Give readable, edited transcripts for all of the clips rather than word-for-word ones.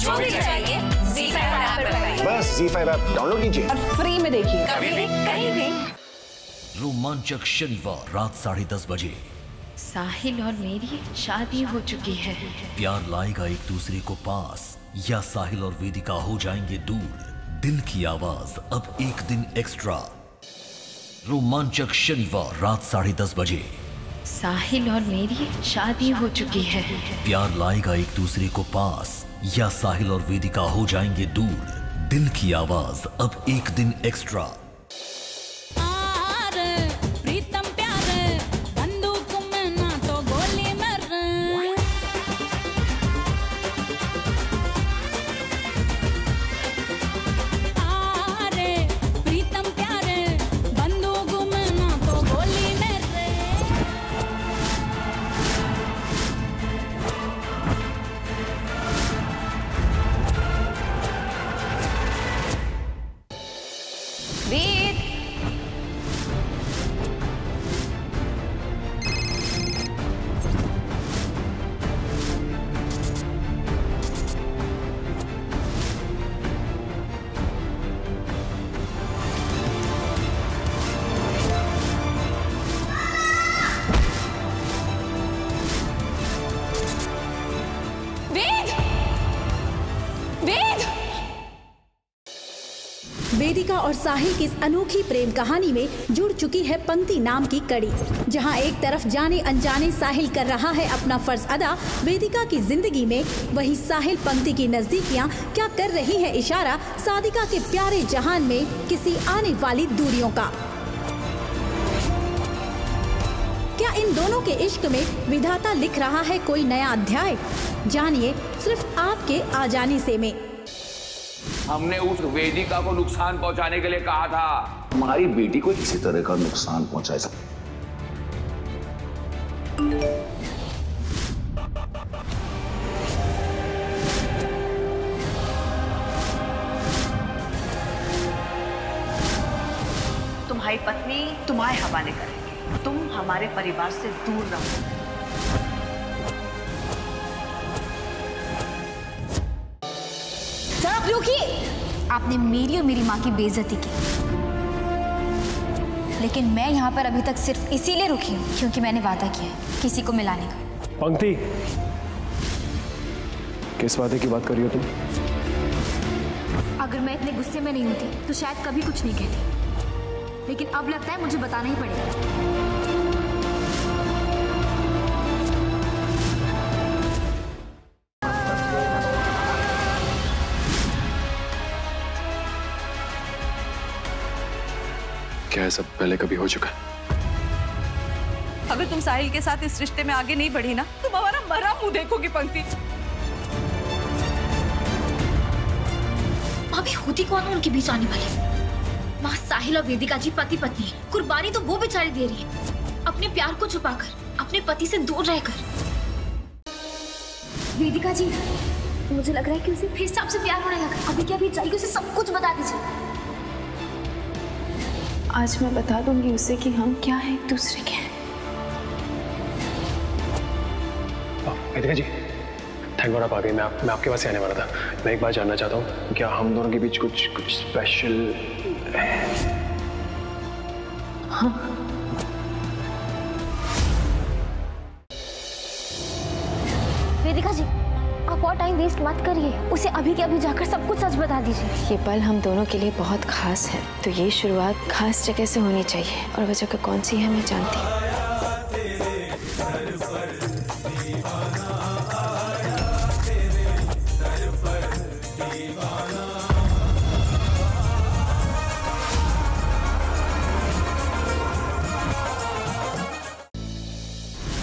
जो भी चाहिए ZEE5 ऐप पर पाइए। बस ZEE5 ऐप डाउनलोड कीजिए और फ्री में देखिए, कभी भी कहीं भी। रोमांचक शनिवार रात 10:30 बजे। साहिल और मेरी शादी हो चुकी है। प्यार लाएगा एक दूसरे को पास या साहिल और वेदिका हो जाएंगे दूर। दिल की आवाज अब एक दिन एक्स्ट्रा। रोमांचक शनिवार रात 10:30 बजे। साहिल और मेरी शादी हो चुकी है। प्यार लाएगा एक दूसरे को पास या साहिल और वेदिका हो जाएंगे दूर। दिल की आवाज अब एक दिन एक्स्ट्रा। वेदिका और साहिल की इस अनोखी प्रेम कहानी में जुड़ चुकी है पंक्ति नाम की कड़ी, जहां एक तरफ जाने अनजाने साहिल कर रहा है अपना फर्ज अदा वेदिका की जिंदगी में, वहीं साहिल पंक्ति की नजदीकियां क्या कर रही है इशारा सादिका के प्यारे जहान में किसी आने वाली दूरियों का। क्या इन दोनों के इश्क में विधाता लिख रहा है कोई नया अध्याय? जानिए सिर्फ आपके आ जाने से में। हमने उस वेदिका को नुकसान पहुंचाने के लिए कहा था। हमारी बेटी को किसी तरह का नुकसान पहुंचाए सकते। तुम्हारी पत्नी तुम्हारे हवाले करेंगे, तुम हमारे परिवार से दूर रहो। आप रुकिए। आपने मेरी और मेरी माँ की बेइज्जती की, लेकिन मैं यहाँ पर अभी तक सिर्फ इसीलिए रुकी हूँ क्योंकि मैंने वादा किया है किसी को मिलाने का। पंक्ति, किस वादे की बात कर रही हो तुम? अगर मैं इतने गुस्से में नहीं होती तो शायद कभी कुछ नहीं कहती, लेकिन अब लगता है मुझे बताना ही पड़ेगा। क्या है सब पहले कभी हो चुका? अगर तुम साहिल के साथ इस रिश्ते में आगे नहीं बढ़ी ना, तुम हमारा मरा मुंह देखोगी पंक्ति। अभी होती कौन है उनके बीच आने वाली? वहाँ साहिल और वेदिका जी पति पत्नी है। कुर्बानी तो वो बेचारी दे रही है अपने प्यार को छुपाकर, अपने पति से दूर रहकर। वेदिका जी, मुझे लग रहा है कि उसे फिर से आपसे प्यार होने लगा। अभी क्या भी जाइए, उसे सब कुछ बता दीजिए। आज मैं बता दूंगी उसे कि हम क्या है एक दूसरे के। वेदिका जी, थैंक गॉड आप आ गई। मैं आपके पास ही आने वाला था। मैं एक बात जानना चाहता हूँ, क्या हम दोनों के बीच कुछ स्पेशल है? हाँ। वेदिका जी, आप और टाइम वेस्ट मत करिए, उसे अभी के अभी जाकर सब कुछ सच बता दीजिए। ये पल हम दोनों के लिए बहुत खास है, तो ये शुरुआत खास जगह से होनी चाहिए, और वह जगह कौन सी है मैं जानती हूँ।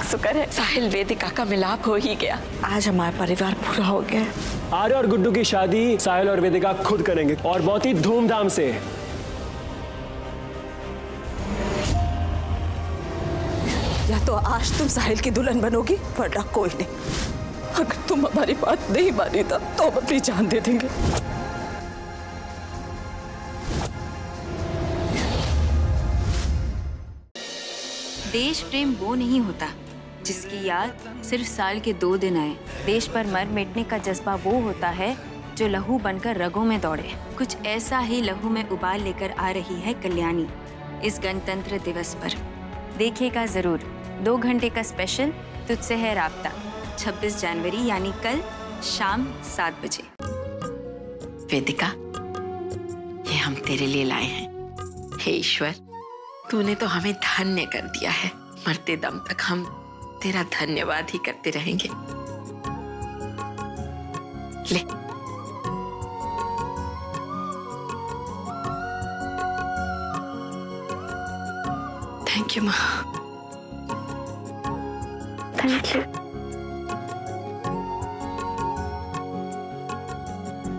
शुक्र है साहिल वेदिका का मिलाप हो ही गया। आज हमारा परिवार पूरा हो गया। आर्य और गुड्डू की शादी साहिल और वेदिका खुद करेंगे और बहुत ही धूमधाम से। या तो आज तुम साहिल की दुल्हन बनोगी, वरना कोई नहीं। अगर तुम हमारी बात नहीं मानी तो हम अपनी जान दे देंगे। देश प्रेम वो नहीं होता जिसकी याद सिर्फ साल के 2 दिन आए। देश पर मर मिटने का जज्बा वो होता है जो लहू बनकर रगों में दौड़े। कुछ ऐसा ही लहू में उबाल लेकर आ रही है कल्याणी इस गणतंत्र दिवस पर। देखिएगा जरूर 2 घंटे का स्पेशल तुझसे है राब्ता, 26 जनवरी यानी कल शाम 7 बजे। वेदिका, ये हम तेरे लिए लाए हैं। हे ईश्वर, तूने तो हमें धन्य कर दिया है। मरते दम तक हम तेरा धन्यवाद ही करते रहेंगे। ले। थैंक यू माँ। Thank you.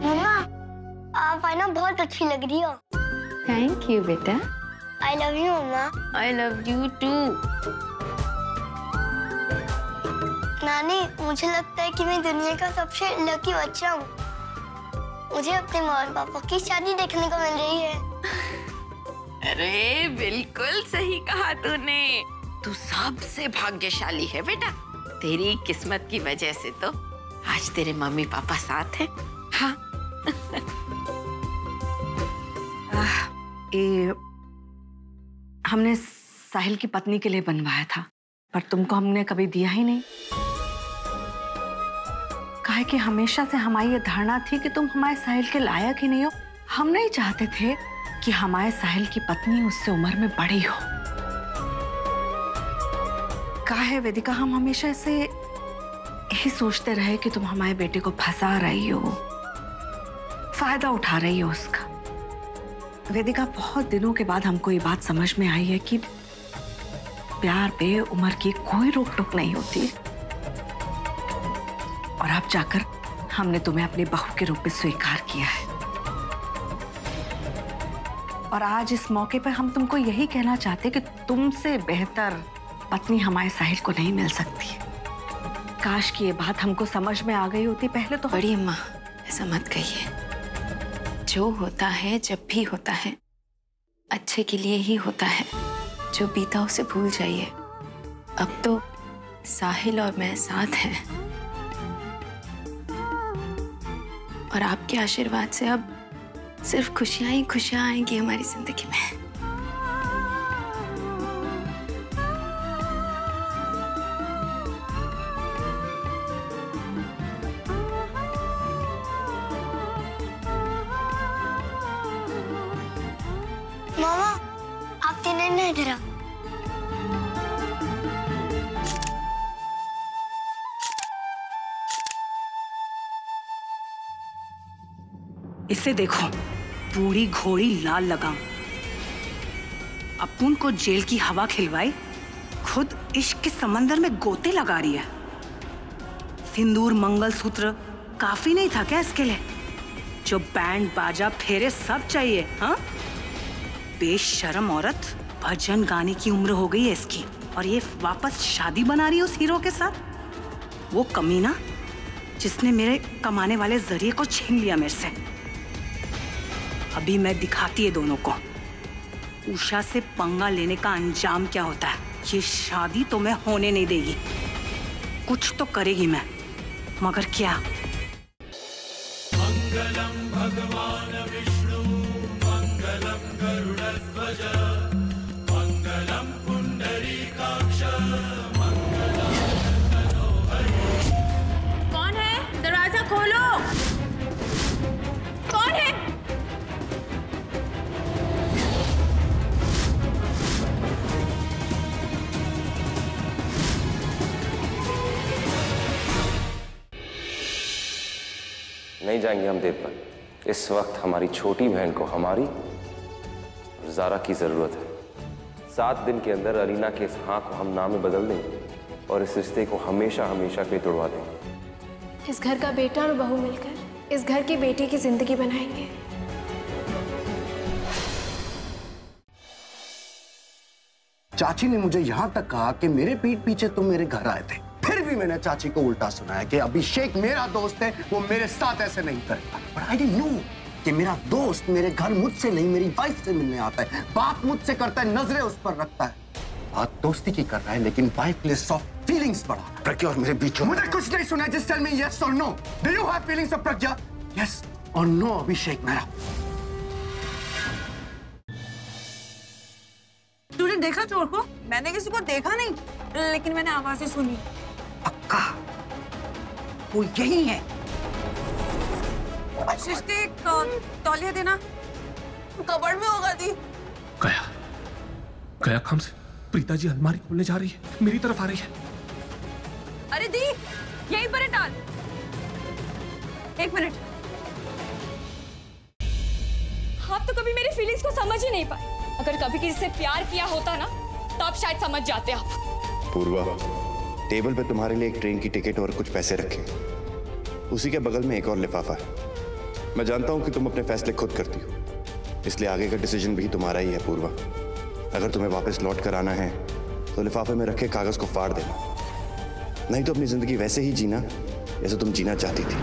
मम्मा, आप आना बहुत अच्छी लग रही हो। थैंक यू बेटा। I love you, मम्मा। I love you too। नानी, मुझे लगता है कि मैं दुनिया का सबसे लकी बच्चा हूँ। मुझे अपने माँ और पापा की शादी देखने को मिल रही है। अरे बिल्कुल सही कहा तूने। तू सबसे भाग्यशाली है बेटा। तेरी किस्मत की वजह से तो आज तेरे मम्मी पापा साथ हैं। हाँ। ये हमने साहिल की पत्नी के लिए बनवाया था, पर तुमको हमने कभी दिया ही नहीं। काहे कि हमेशा से हमारी ये धारणा थी कि तुम हमारे साहिल के लायक ही नहीं हो। हम नहीं चाहते थे कि हमारे साहिल की पत्नी उससे उम्र में बड़ी हो। काहे वेदिका, हम हमेशा ऐसे यही सोचते रहे कि तुम हमारे बेटे को फंसा रही हो, फायदा उठा रही हो उसका। वेदिका, बहुत दिनों के बाद हमको ये बात समझ में आई है कि प्यार पे उम्र की कोई रोक टोक नहीं होती। और अब जाकर हमने तुम्हें अपनी बहू के रूप में स्वीकार किया है। और आज इस मौके पर हम तुमको यही कहना चाहते कि तुमसे बेहतर पत्नी हमारे साहिल को नहीं मिल सकती। काश कि ये बात हमको समझ में आ गई होती पहले तो। बड़ी अम्मा, ऐसा मत कहिए। जो होता है जब भी होता है अच्छे के लिए ही होता है। जो बीता उसे भूल जाइए। अब तो साहिल और मैं साथ हैं और आपके आशीर्वाद से अब सिर्फ खुशियां ही खुशियां आएंगी हमारी जिंदगी में। मामा, आप तीन इधर आओ। इसे देखो, बूढ़ी घोड़ी लाल लगाम। अपुन को जेल की हवा खिलवाई, खुद इश्क के समंदर में गोते लगा रही है। सिंदूर मंगलसूत्र काफी नहीं था क्या इसके लिए? जो बैंड बाजा फेरे सब चाहिए। हाँ, बेशरम औरत। भजन गाने की उम्र हो गई है इसकी और ये वापस शादी बना रही है उस हीरो के साथ। वो कमीना जिसने मेरे कमाने वाले जरिए को छीन लिया मेरे से। अभी मैं दिखाती है दोनों को उषा से पंगा लेने का अंजाम क्या होता है। ये शादी तो मैं होने नहीं देगी। कुछ तो करेगी मैं, मगर क्या? मंगलम भगवान विष्णु मंगलम गरुड़ध्वज मंगलम पुंडरीकाक्ष मंगलम मनोहरि। कौन है? दरवाजा खोलो। कौन है? नहीं जाएंगे हम देव पर। इस वक्त हमारी छोटी बहन को हमारी ज़ारा की जरूरत है। 7 दिन के अंदर अलीना के इस हाँ को हम ना में बदल देंगे और इस रिश्ते को हमेशा हमेशा के लिए तोड़वा देंगे। इस घर का बेटा और बहू मिलकर इस घर की बेटी की जिंदगी बनाएंगे। चाची ने मुझे यहां तक कहा कि मेरे पीठ पीछे तुम मेरे घर आए थे, फिर भी मैंने चाची को उल्टा सुनाया कि अभिषेक मेरा दोस्त है, वो मेरे साथ ऐसे नहीं करेगा। बट आई डिडंट नो कि मेरा दोस्त मेरे घर मुझसे नहीं मेरी वाइफ से मिलने आता है, बात मुझसे करता है, नजरें उस पर रखता है। बात दोस्ती की कर रहा है लेकिन वाइफ के लिए सॉफ्ट फीलिंग्स बढ़ा प्रज्ञा और मेरे बीच। मुझे कुछ नहीं सुना, जस्ट टेल मी यस और no. Do you have feelings for Pragya? Yes और नो अभिषेक मेरा। तूने देखा चोर को? मैंने किसी को देखा नहीं, लेकिन मैंने आवाजें सुनी। पक्का वो यही है। शिष्टे तौलिया देना, कबर्ड में होगा दी। गया गया काम से प्रीता जी अलमारी खोलने जा रही है, मेरी तरफ आ रही है। अरे दी यहीं पर है डाल। एक मिनट। आप तो कभी मेरी फीलिंग्स को समझ ही नहीं पाए। अगर कभी किसी से प्यार किया होता ना तो आप शायद समझ जाते आप। पूर्वा, टेबल पे तुम्हारे लिए एक ट्रेन की टिकट और कुछ पैसे रखे, उसी के बगल में एक और लिफाफा है। मैं जानता हूं कि तुम अपने फैसले खुद करती हो, इसलिए आगे का डिसीजन भी तुम्हारा ही है पूर्वा। अगर तुम्हें वापस लौट कर आना है तो लिफाफे में रखे कागज को फाड़ देना, नहीं तो अपनी जिंदगी वैसे ही जीना जैसे तुम जीना चाहती थी।